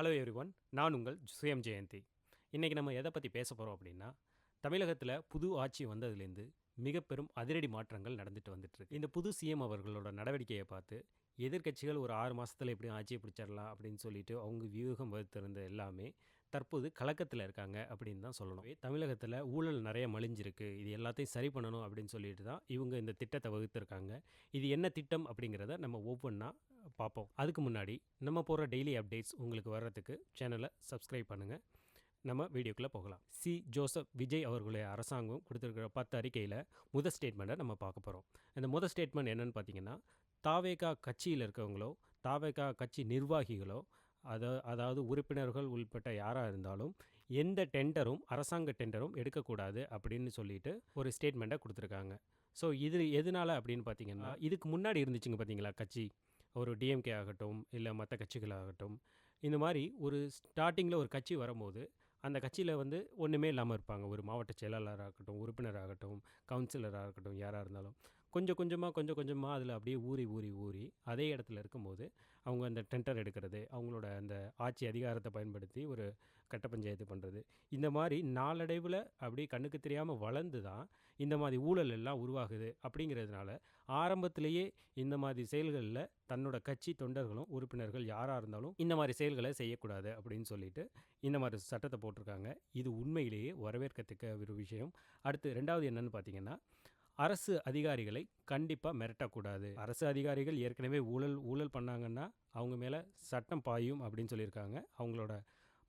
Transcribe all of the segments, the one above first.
Hello everyone, நான் உங்கள் சுயம் ஜெயந்தி. இன்றைக்கி நம்ம எதை பற்றி பேச போகிறோம் அப்படின்னா, தமிழகத்தில் புது ஆட்சி வந்ததுலேருந்து மிக பெரும் அதிரடி மாற்றங்கள் நடந்துட்டு வந்துட்டுருக்கு. இந்த புது சிஎம் அவர்களோட நடவடிக்கையை பார்த்து எதிர்க்கட்சிகள் ஒரு 6 மாதத்தில் எப்படியும் ஆட்சியை பிடிச்சிடலாம் அப்படின்னு சொல்லிட்டு அவங்க வியூகம் வகுத்திருந்த எல்லாமே தற்போது கலக்கத்தில் இருக்காங்க அப்படின்னு தான் சொல்லணும். தமிழகத்தில் ஊழல் நிறைய மலிஞ்சிருக்கு, இது எல்லாத்தையும் சரி பண்ணணும் அப்படின்னு சொல்லிட்டு தான் இவங்க இந்த திட்டத்தை வகுத்திருக்காங்க. இது என்ன திட்டம் அப்படிங்கிறத நம்ம ஒவ்வொன்றா பார்ப்போம். அதுக்கு முன்னாடி நம்ம போகிற டெய்லி அப்டேட்ஸ் உங்களுக்கு வர்றதுக்கு சேனலை சப்ஸ்கிரைப் பண்ணுங்கள். நம்ம வீடியோக்குள்ளே போகலாம். ஜோசப் விஜய் அவர்களுடைய அரசாங்கம் கொடுத்துருக்கிற 10 அறிக்கையில் முதல் ஸ்டேட்மெண்ட்டை நம்ம பார்க்க போகிறோம். இந்த முதல் ஸ்டேட்மெண்ட் என்னென்னு பார்த்தீங்கன்னா, தாவேகா கட்சியில் இருக்கவங்களோ தாவேகா கட்சி நிர்வாகிகளோ அதாவது உறுப்பினர்கள் உள்பட்ட யாராக இருந்தாலும் எந்த டெண்டரும் அரசாங்க டெண்டரும் எடுக்கக்கூடாது அப்படின்னு சொல்லிட்டு ஒரு ஸ்டேட்மெண்ட்டை கொடுத்துருக்காங்க. ஸோ இது எதனால் அப்படின்னு பார்த்தீங்கன்னா, இதுக்கு முன்னாடி இருந்துச்சுங்க பார்த்தீங்களா கட்சி, ஒரு டிஎம்கே ஆகட்டும் இல்லை மற்ற கட்சிகளாகட்டும், இந்த மாதிரி ஒரு ஸ்டார்டிங்கில் ஒரு கட்சி வரும்போது அந்த கட்சியில் ஒன்றுமே இல்லாமல் இருப்பாங்க. ஒரு மாவட்ட செயலாளராகட்டும், உறுப்பினராகட்டும், கவுன்சிலராக இருக்கட்டும், யாராக இருந்தாலும் கொஞ்சம் கொஞ்சமாக அதில் அப்படியே ஊறி அதே இடத்துல இருக்கும்போது அவங்க அந்த டெண்டர் எடுக்கிறது, அவங்களோட அந்த ஆட்சி அதிகாரத்தை பயன்படுத்தி ஒரு கட்ட பஞ்சாயத்து பண்ணுறது, இந்த மாதிரி நாளடைவில் அப்படியே கண்ணுக்கு தெரியாமல் வளர்ந்து தான் இந்த மாதிரி ஊழல் எல்லாம் உருவாகுது. அப்படிங்கிறதுனால ஆரம்பத்திலேயே இந்த மாதிரி செயல்களில் தன்னோட கட்சி தொண்டர்களும் உறுப்பினர்கள் யாராக இருந்தாலும் இந்த மாதிரி செயல்களை செய்யக்கூடாது அப்படின்னு சொல்லிட்டு இந்த மாதிரி சட்டத்தை போட்டிருக்காங்க. இது உண்மையிலேயே வரவேற்கத்தக்க ஒரு விஷயம். அடுத்து ரெண்டாவது என்னன்னு பார்த்தீங்கன்னா, அரசு அதிகாரிகளை கண்டிப்பாக மிரட்டக்கூடாது. அரசு அதிகாரிகள் ஏற்கனவே ஊழல் பண்ணாங்கன்னா அவங்க மேலே சட்டம் பாயும் அப்படின்னு சொல்லியிருக்காங்க. அவங்களோட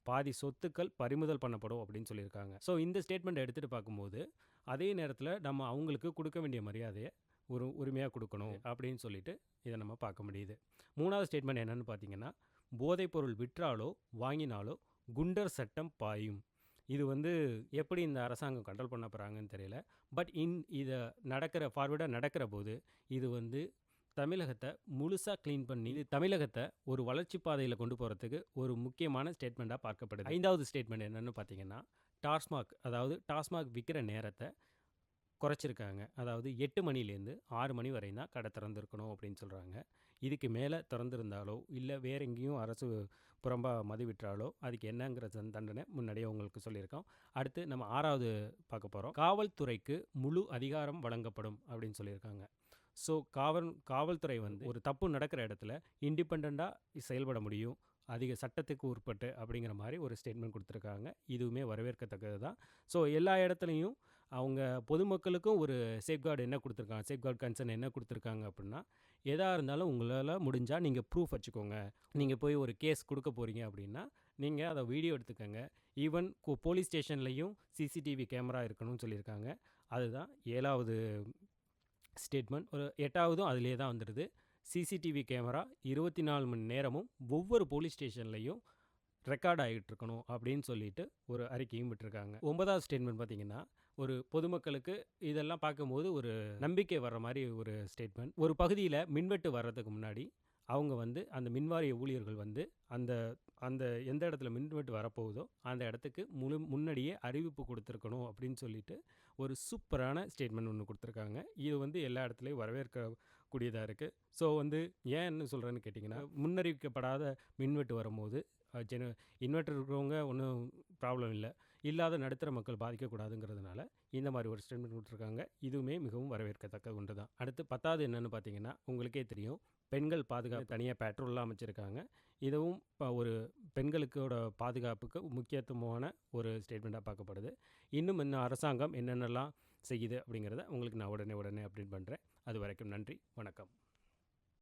பாதி சொத்துக்கள் பறிமுதல் பண்ணப்படும் அப்படின்னு சொல்லியிருக்காங்க. ஸோ இந்த ஸ்டேட்மெண்ட் எடுத்துகிட்டு பார்க்கும்போது அதே நேரத்தில் நம்ம அவங்களுக்கு கொடுக்க வேண்டிய மரியாதையை ஒரு உரிமையாக கொடுக்கணும் அப்படின்னு சொல்லிட்டு இதை நம்ம பார்க்க முடியுது. மூணாவது ஸ்டேட்மெண்ட் என்னென்னு பார்த்தீங்கன்னா, போதைப்பொருள் விற்றாலோ வாங்கினாலோ குண்டர் சட்டம் பாயும். இது எப்படி இந்த அரசாங்கம் கண்ட்ரோல் பண்ண போகிறாங்கன்னு தெரியல. பட் இதை ஃபார்வர்டாக நடக்கிற போது இது தமிழகத்தை முழுசாக க்ளீன் பண்ணி இது தமிழகத்தை ஒரு வளர்ச்சி பாதையில் கொண்டு போகிறதுக்கு ஒரு முக்கியமான ஸ்டேட்மெண்ட்டாக பார்க்கப்படுது. 5வது ஸ்டேட்மெண்ட் என்னென்னு பார்த்தீங்கன்னா, டாஸ்மாக் விற்கிற நேரத்தை குறைச்சிருக்காங்க. அதாவது 8 மணிலேருந்து 6 மணி வரையும் தான் கடை திறந்துருக்கணும் அப்படின்னு சொல்கிறாங்க. இதுக்கு மேலே திறந்துருந்தாலோ இல்லை வேற எங்கேயும் அரசு புறம்பாக மது விற்றாலோ அதுக்கு என்னங்கிற தண்டனை முன்னாடியே உங்களுக்கு சொல்லியிருக்கோம். அடுத்து நம்ம 6வது பார்க்க போகிறோம். காவல்துறைக்கு முழு அதிகாரம் வழங்கப்படும் அப்படின்னு சொல்லியிருக்காங்க. ஸோ காவல்துறை ஒரு தப்பு நடக்கிற இடத்துல இண்டிபெண்ட்டாக செயல்பட முடியும், அதிக சட்டத்துக்கு உட்பட்டு அப்படிங்கிற மாதிரி ஒரு ஸ்டேட்மெண்ட் கொடுத்துருக்காங்க. இதுவுமே வரவேற்கத்தக்கது தான். ஸோ எல்லா இடத்துலையும் அவங்க பொதுமக்களுக்கும் ஒரு சேஃப்கார்டு என்ன கொடுத்துருக்காங்க, சேஃப்கார்டு கன்சர்ன் என்ன கொடுத்துருக்காங்க அப்படின்னா, எதாக இருந்தாலும் உங்களால் முடிஞ்சால் நீங்கள் ப்ரூஃப் வச்சுக்கோங்க. நீங்கள் போய் ஒரு கேஸ் கொடுக்க போகிறீங்க அப்படின்னா நீங்கள் அதை வீடியோ எடுத்துக்கோங்க. ஈவன் போலீஸ் ஸ்டேஷன்லேயும் சிசிடிவி கேமரா இருக்கணும்னு சொல்லியிருக்காங்க. அதுதான் 7வது ஸ்டேட்மெண்ட். ஒரு 8வதும் அதிலே தான் வந்துடுது. சிசிடிவி கேமரா 24 மணி நேரமும் ஒவ்வொரு போலீஸ் ஸ்டேஷன்லையும் ரெக்கார்ட் ஆகிட்டு இருக்கணும் அப்படின்னு சொல்லிட்டு ஒரு அறிக்கையும் விட்டுருக்காங்க. 9வது ஸ்டேட்மெண்ட் பார்த்திங்கன்னா, ஒரு பொதுமக்களுக்கு இதெல்லாம் பார்க்கும்போது ஒரு நம்பிக்கை வர்ற மாதிரி ஒரு ஸ்டேட்மெண்ட். ஒரு பகுதியில் மின்வெட்டு வர்றதுக்கு முன்னாடி அவங்க அந்த மின்வாரிய ஊழியர்கள் அந்த அந்த எந்த இடத்துல மின்வெட்டு வரப்போகுதோ அந்த இடத்துக்கு முன்னாடியே அறிவிப்பு கொடுத்துருக்கணும் அப்படின்னு சொல்லிட்டு ஒரு சூப்பரான ஸ்டேட்மெண்ட் ஒன்று கொடுத்துருக்காங்க. இது எல்லா இடத்துலையும் வரவேற்கக்கூடியதாக இருக்குது. ஸோ ஏன்னு சொல்கிறேன்னு கேட்டிங்கன்னா, முன்னறிவிக்கப்படாத மின்வெட்டு வரும்போது இன்வெர்டர் இருக்கிறவங்க ஒன்றும் ப்ராப்ளம் இல்லை, இல்லாத நடுத்தர மக்கள் பாதிக்கக்கூடாதுங்கிறதுனால இந்த மாதிரி ஒரு ஸ்டேட்மெண்ட் கொடுத்துருக்காங்க. இதுவுமே மிகவும் வரவேற்கத்தக்க ஒன்று தான். அடுத்து 10வது என்னென்னு பார்த்தீங்கன்னா, உங்களுக்கே தெரியும், பெண்கள் பாதுகாப்பு தனியாக பேட்ரோல்லாம் அமைச்சிருக்காங்க. இதுவும் ஒரு பெண்களுக்கோட பாதுகாப்புக்கு முக்கியத்துவமான ஒரு ஸ்டேட்மெண்ட்டாக பார்க்கப்படுது. இன்னும் அரசாங்கம் என்னென்னலாம் செய்யுது அப்படிங்கிறத உங்களுக்கு நான் உடனே அப்டேட் பண்ணுறேன். அது வரைக்கும் நன்றி, வணக்கம்.